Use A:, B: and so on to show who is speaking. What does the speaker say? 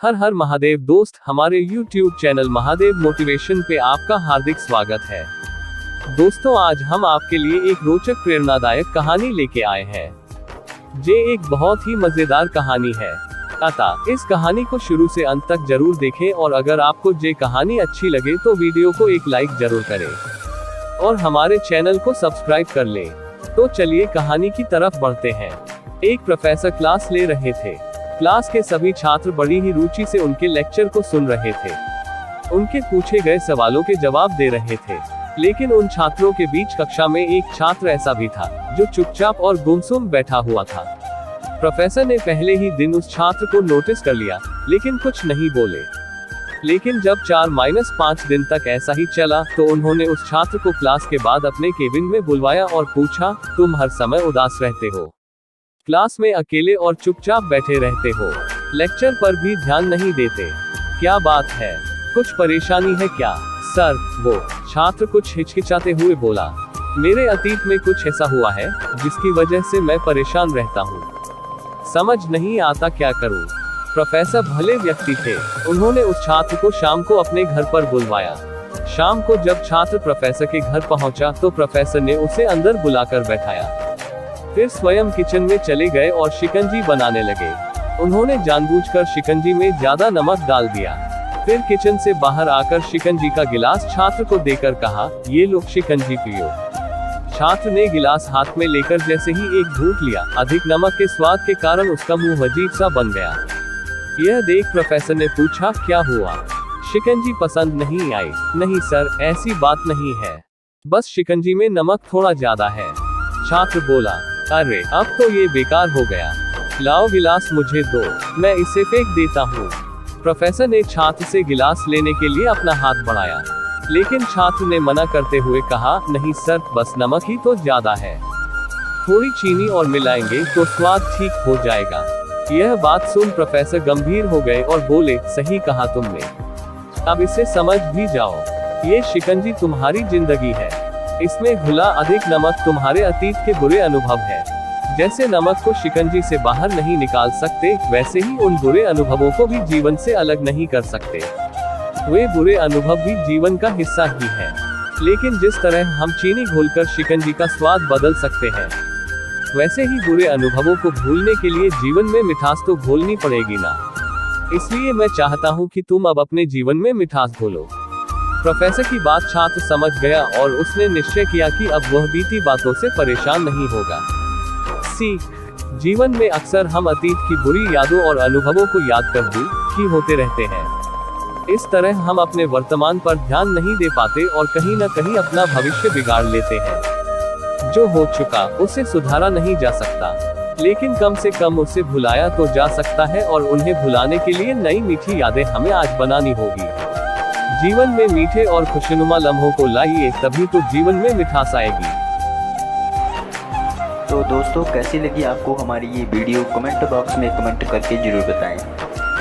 A: हर हर महादेव दोस्त, हमारे YouTube channel Mahadev motivation पे आपका हार्दिक स्वागत है। दोस्तों, आज हम आपके लिए एक रोचक प्रेरणादायक कहानी लेके आए हैं। ये एक बहुत ही मजेदार कहानी है, अतः इस कहानी को शुरू से अंत तक जरूर देखें और अगर आपको ये कहानी अच्छी लगे तो वीडियो को एक लाइक जरूर करें और हमारे चैनल को सब्सक्राइब कर लें। तो चलिए कहानी की तरफ बढ़ते हैं। एक प्रोफेसर क्लास ले रहे थे। क्लास के सभी छात्र बड़ी ही रुचि से उनके लेक्चर को सुन रहे थे। उनके पूछे गए सवालों के जवाब दे रहे थे, लेकिन उन छात्रों के बीच कक्षा में एक छात्र ऐसा भी था जो चुपचाप और गुमसुम बैठा हुआ था। प्रोफेसर ने पहले ही दिन उस छात्र को नोटिस कर लिया, लेकिन कुछ नहीं बोले। लेकिन जब 4-5 दिन तक ऐसा ही चला तो उन्होंने उस छात्र को क्लास के बाद अपने केबिन में बुलवाया और पूछा, तुम हर समय उदास रहते हो, क्लास में अकेले और चुपचाप बैठे रहते हो, लेक्चर पर भी ध्यान नहीं देते, क्या बात है, कुछ परेशानी है क्या? सर, वो छात्र कुछ हिचकिचाते हुए बोला, मेरे अतीत में कुछ ऐसा हुआ है जिसकी वजह से मैं परेशान रहता हूँ, समझ नहीं आता क्या करूँ। प्रोफेसर भले व्यक्ति थे, उन्होंने उस छात्र को शाम को अपने घर पर बुलवाया। शाम को जब छात्र प्रोफेसर के घर पहुंचा तो प्रोफेसर ने उसे अंदर बुलाकर बैठाया। फिर स्वयं किचन में चले गए और शिकंजी बनाने लगे। उन्होंने जानबूझकर शिकंजी में ज्यादा नमक डाल दिया। फिर किचन से बाहर आकर शिकंजी का गिलास छात्र को देकर कहा, ये लो शिकंजी पियो। छात्र ने गिलास हाथ में लेकर जैसे ही एक घूंट लिया, अधिक नमक के स्वाद के कारण उसका मुंह अजीब सा बन गया। यह देख प्रोफेसर ने पूछा, क्या हुआ? शिकंजी पसंद नहीं आई? नहीं सर, ऐसी बात नहीं है, बस शिकंजी में नमक थोड़ा ज्यादा है। छात्र बोला, अरे अब तो ये बेकार हो गया, लाओ गिलास मुझे दो, मैं इसे फेंक देता हूँ। प्रोफेसर ने छात्र से गिलास लेने के लिए अपना हाथ बढ़ाया, लेकिन छात्र ने मना करते हुए कहा, नहीं सर, बस नमक ही तो ज्यादा है, थोड़ी चीनी और मिलाएंगे तो स्वाद ठीक हो जाएगा। यह बात सुन प्रोफेसर गंभीर हो गए और बोले, सही कहा तुमने, अब इसे समझ भी जाओ, ये शिकंजी तुम्हारी जिंदगी है, इसमें घुला अधिक नमक तुम्हारे अतीत के बुरे अनुभव है। जैसे नमक को शिकंजी से बाहर नहीं निकाल सकते, वैसे ही उन बुरे अनुभवों को भी जीवन से अलग नहीं कर सकते। वे बुरे अनुभव भी जीवन का हिस्सा ही है, लेकिन जिस तरह हम चीनी घोलकर शिकंजी का स्वाद बदल सकते हैं, वैसे ही बुरे अनुभवों को भूलने के लिए जीवन में मिठास तो घोलनी पड़ेगी ना। इसलिए मैं चाहता हूँ कि तुम अब अपने जीवन में मिठास घोलो। प्रोफेसर की बात छात्र समझ गया और उसने निश्चय किया कि अब वह बीती बातों से परेशान नहीं होगा। सीख, जीवन में अक्सर हम अतीत की बुरी यादों और अनुभवों को याद कर दुखी होते रहते हैं। इस तरह हम अपने वर्तमान पर ध्यान नहीं दे पाते और कहीं न कहीं अपना भविष्य बिगाड़ लेते हैं। जो हो चुका उसे सुधारा नहीं जा सकता, लेकिन कम से कम उसे भुलाया तो जा सकता है और उन्हें भुलाने के लिए नई मीठी यादें हमें आज बनानी होगी। जीवन में मीठे और खुशनुमा लम्हों को लाइए, तभी तो जीवन में मिठास आएगी।
B: तो दोस्तों, कैसी लगी आपको हमारी ये वीडियो? कमेंट बॉक्स में कमेंट करके जरूर बताएं।